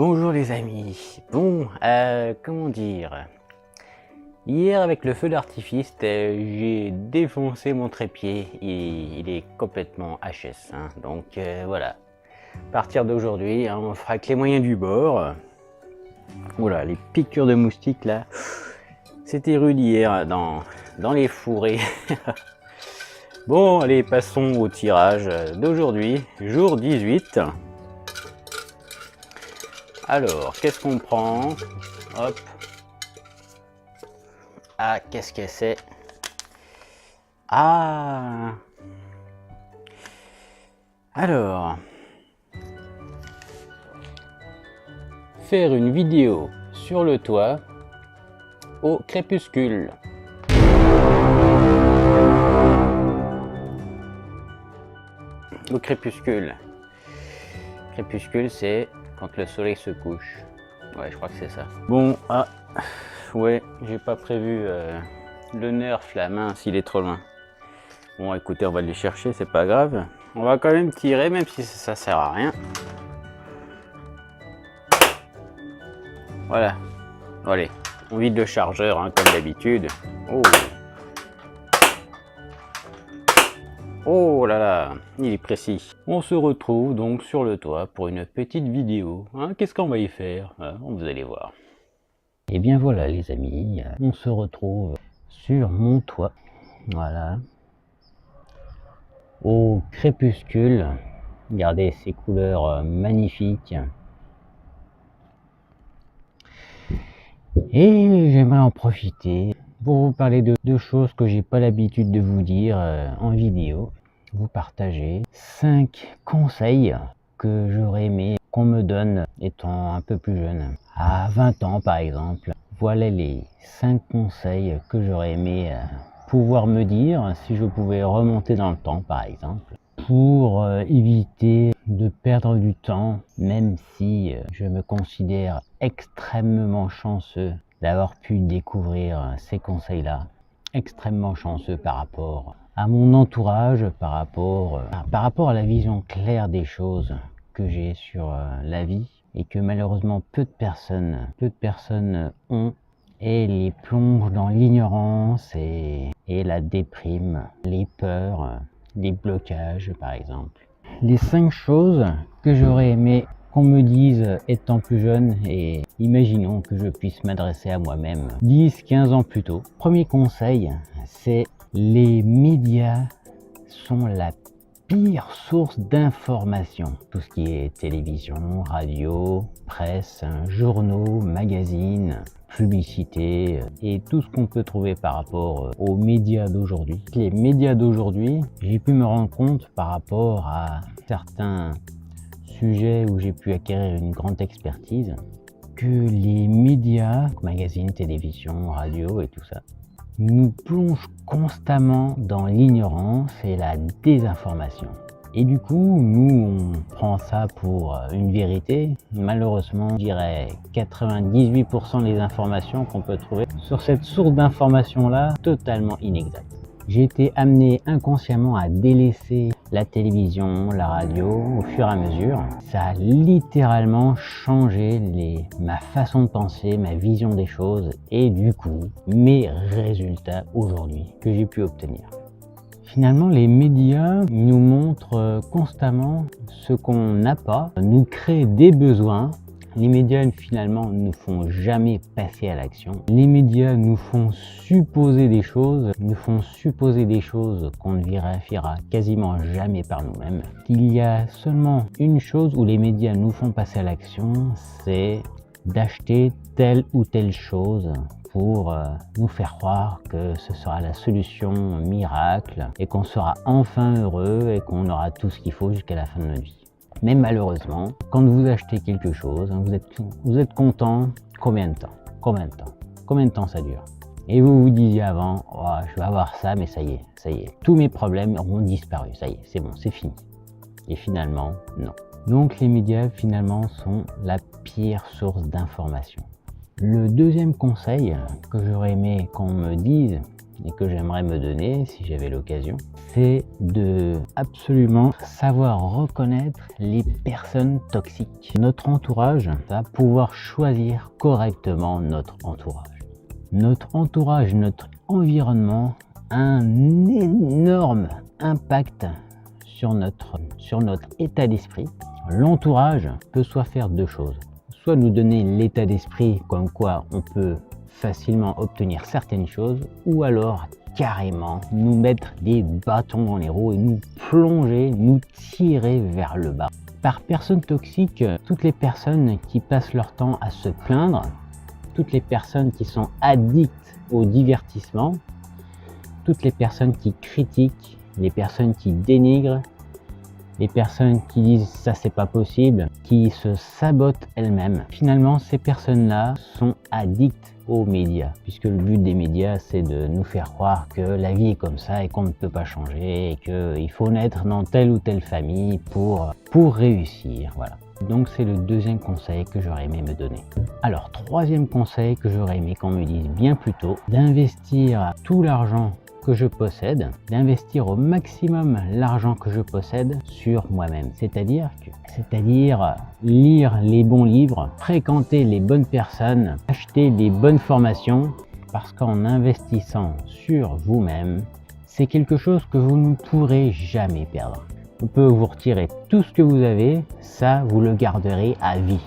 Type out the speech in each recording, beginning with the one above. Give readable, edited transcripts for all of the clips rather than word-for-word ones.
Bonjour les amis. Bon, comment dire, hier avec le feu d'artifice, j'ai défoncé mon trépied et il est complètement HS. Hein. Donc voilà, à partir d'aujourd'hui, hein, on fera avec les moyens du bord. Oula, les piqûres de moustiques là, c'était rude hier dans les fourrés. Bon, allez, passons au tirage d'aujourd'hui, jour 18. Alors, qu'est-ce qu'on prend? Hop. Ah, qu'est-ce que c'est? Ah. Alors. Faire une vidéo sur le toit au crépuscule. Au crépuscule. Crépuscule, c'est quand le soleil se couche. Ouais, je crois que c'est ça. Bon, ah, ouais, j'ai pas prévu le nerf, la main, s'il est trop loin. Bon, écoutez, on va le chercher, c'est pas grave. On va quand même tirer, même si ça sert à rien. Voilà. Allez, on vide le chargeur, hein, comme d'habitude. Oh. Oh là là, il est précis. On se retrouve donc sur le toit pour une petite vidéo. Hein, qu'est-ce qu'on va y faire? Vous allez voir. Et bien voilà les amis, on se retrouve sur mon toit. Voilà. Au crépuscule. Regardez ces couleurs magnifiques. Et j'aimerais en profiter pour vous parler de deux choses que j'ai pas l'habitude de vous dire en vidéo. Vous partager 5 conseils que j'aurais aimé qu'on me donne étant un peu plus jeune. À 20 ans par exemple. Voilà les 5 conseils que j'aurais aimé pouvoir me dire si je pouvais remonter dans le temps par exemple. Pour éviter de perdre du temps, même si je me considère extrêmement chanceux d'avoir pu découvrir ces conseils-là, extrêmement chanceux par rapport à mon entourage, par rapport à la vision claire des choses que j'ai sur la vie et que malheureusement peu de personnes ont et les plongent dans l'ignorance et la déprime, les peurs, les blocages par exemple. Les 5 choses que j'aurais aimé qu'on me dise étant plus jeune et imaginons que je puisse m'adresser à moi-même 10-15 ans plus tôt. Premier conseil, c'est les médias sont la pire source d'information. Tout ce qui est télévision, radio, presse, journaux, magazines, publicité et tout ce qu'on peut trouver par rapport aux médias d'aujourd'hui. Les médias d'aujourd'hui, j'ai pu me rendre compte par rapport à certains sujets où j'ai pu acquérir une grande expertise que les médias, magazines, télévision, radio et tout ça, nous plongent constamment dans l'ignorance et la désinformation. Et du coup, nous, on prend ça pour une vérité. Malheureusement, je dirais 98% des informations qu'on peut trouver sur cette source d'information-là, totalement inexacte. J'ai été amené inconsciemment à délaisser la télévision, la radio au fur et à mesure. Ça a littéralement changé ma façon de penser, ma vision des choses et du coup, mes résultats aujourd'hui que j'ai pu obtenir. Finalement, les médias nous montrent constamment ce qu'on n'a pas, nous créent des besoins. Les médias, finalement, ne nous font jamais passer à l'action. Les médias nous font supposer des choses, qu'on ne vérifiera quasiment jamais par nous-mêmes. Il y a seulement une chose où les médias nous font passer à l'action, c'est d'acheter telle ou telle chose pour nous faire croire que ce sera la solution miracle et qu'on sera enfin heureux et qu'on aura tout ce qu'il faut jusqu'à la fin de notre vie. Mais malheureusement, quand vous achetez quelque chose, vous êtes content, combien de temps ça dure? Et vous vous disiez avant, oh, je vais avoir ça, mais ça y est, tous mes problèmes auront disparu, ça y est, c'est bon, c'est fini. Et finalement, non. Donc les médias, finalement, sont la pire source d'information. Le deuxième conseil que j'aurais aimé qu'on me dise et que j'aimerais me donner si j'avais l'occasion, c'est de absolument savoir reconnaître les personnes toxiques. Notre entourage va pouvoir choisir correctement notre entourage. Notre entourage, notre environnement a un énorme impact sur notre état d'esprit. L'entourage peut soit faire deux choses, soit nous donner l'état d'esprit comme quoi on peut facilement obtenir certaines choses, ou alors carrément nous mettre des bâtons dans les roues et nous plonger, nous tirer vers le bas. Par personnes toxiques, toutes les personnes qui passent leur temps à se plaindre, toutes les personnes qui sont addictes au divertissement, toutes les personnes qui critiquent, les personnes qui dénigrent, les personnes qui disent ça c'est pas possible, qui se sabotent elles-mêmes. Finalement, ces personnes-là sont addictes aux médias, puisque le but des médias c'est de nous faire croire que la vie est comme ça et qu'on ne peut pas changer et qu'il faut naître dans telle ou telle famille pour réussir. Voilà. Donc c'est le deuxième conseil que j'aurais aimé me donner. Alors troisième conseil que j'aurais aimé qu'on me dise bien plus tôt, d'investir tout l'argent que je possède, d'investir au maximum l'argent que je possède sur moi-même. C'est-à-dire lire les bons livres, fréquenter les bonnes personnes, acheter les bonnes formations, parce qu'en investissant sur vous-même, c'est quelque chose que vous ne pourrez jamais perdre. On peut vous retirer tout ce que vous avez, ça vous le garderez à vie.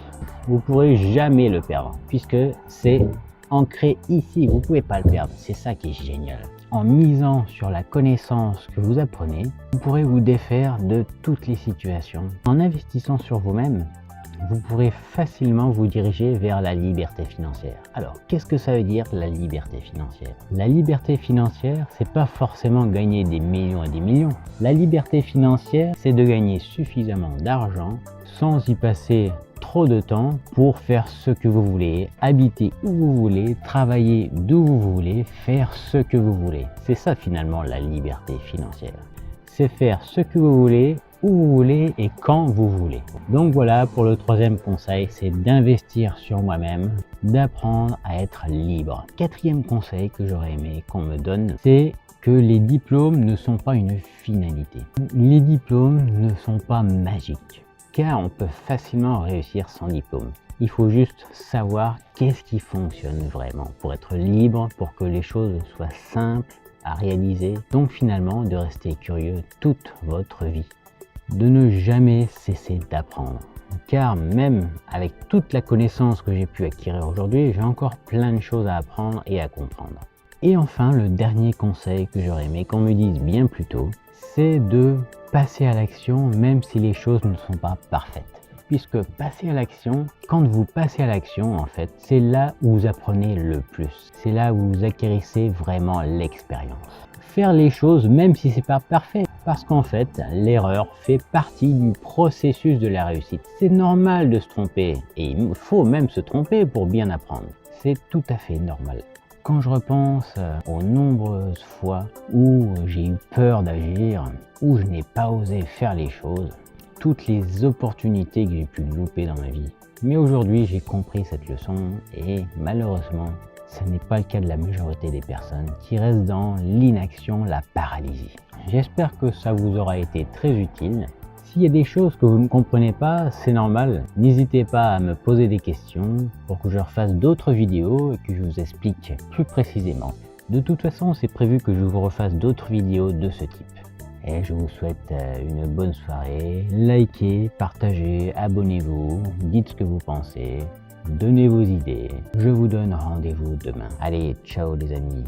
Vous ne pourrez jamais le perdre, puisque c'est ancré ici, vous ne pouvez pas le perdre. C'est ça qui est génial. En misant sur la connaissance que vous apprenez, vous pourrez vous défaire de toutes les situations. En investissant sur vous-même, vous pourrez facilement vous diriger vers la liberté financière. Alors, qu'est-ce que ça veut dire la liberté financière? La liberté financière, c'est pas forcément gagner des millions et des millions. La liberté financière, c'est de gagner suffisamment d'argent sans y passer trop de temps pour faire ce que vous voulez, habiter où vous voulez, travailler d'où vous voulez, faire ce que vous voulez. C'est ça finalement la liberté financière. C'est faire ce que vous voulez, où vous voulez et quand vous voulez. Donc voilà pour le troisième conseil, c'est d'investir sur moi-même, d'apprendre à être libre. Quatrième conseil que j'aurais aimé qu'on me donne, c'est que les diplômes ne sont pas une finalité. Les diplômes ne sont pas magiques, car on peut facilement réussir sans diplôme. Il faut juste savoir qu'est-ce qui fonctionne vraiment pour être libre, pour que les choses soient simples à réaliser. Donc finalement, de rester curieux toute votre vie. De ne jamais cesser d'apprendre. Car même avec toute la connaissance que j'ai pu acquérir aujourd'hui, j'ai encore plein de choses à apprendre et à comprendre. Et enfin, le dernier conseil que j'aurais aimé qu'on me dise bien plus tôt, c'est de passer à l'action même si les choses ne sont pas parfaites. Puisque passer à l'action, quand vous passez à l'action, en fait, c'est là où vous apprenez le plus. C'est là où vous acquérissez vraiment l'expérience. Faire les choses même si c'est pas parfait, parce qu'en fait, l'erreur fait partie du processus de la réussite. C'est normal de se tromper, et il faut même se tromper pour bien apprendre. C'est tout à fait normal. Quand je repense aux nombreuses fois où j'ai eu peur d'agir, où je n'ai pas osé faire les choses, toutes les opportunités que j'ai pu louper dans ma vie. Mais aujourd'hui, j'ai compris cette leçon et malheureusement, ce n'est pas le cas de la majorité des personnes qui restent dans l'inaction, la paralysie. J'espère que ça vous aura été très utile. S'il y a des choses que vous ne comprenez pas, c'est normal. N'hésitez pas à me poser des questions pour que je refasse d'autres vidéos et que je vous explique plus précisément. De toute façon, c'est prévu que je vous refasse d'autres vidéos de ce type. Et je vous souhaite une bonne soirée. Likez, partagez, abonnez-vous, dites ce que vous pensez, donnez vos idées. Je vous donne rendez-vous demain. Allez, ciao les amis.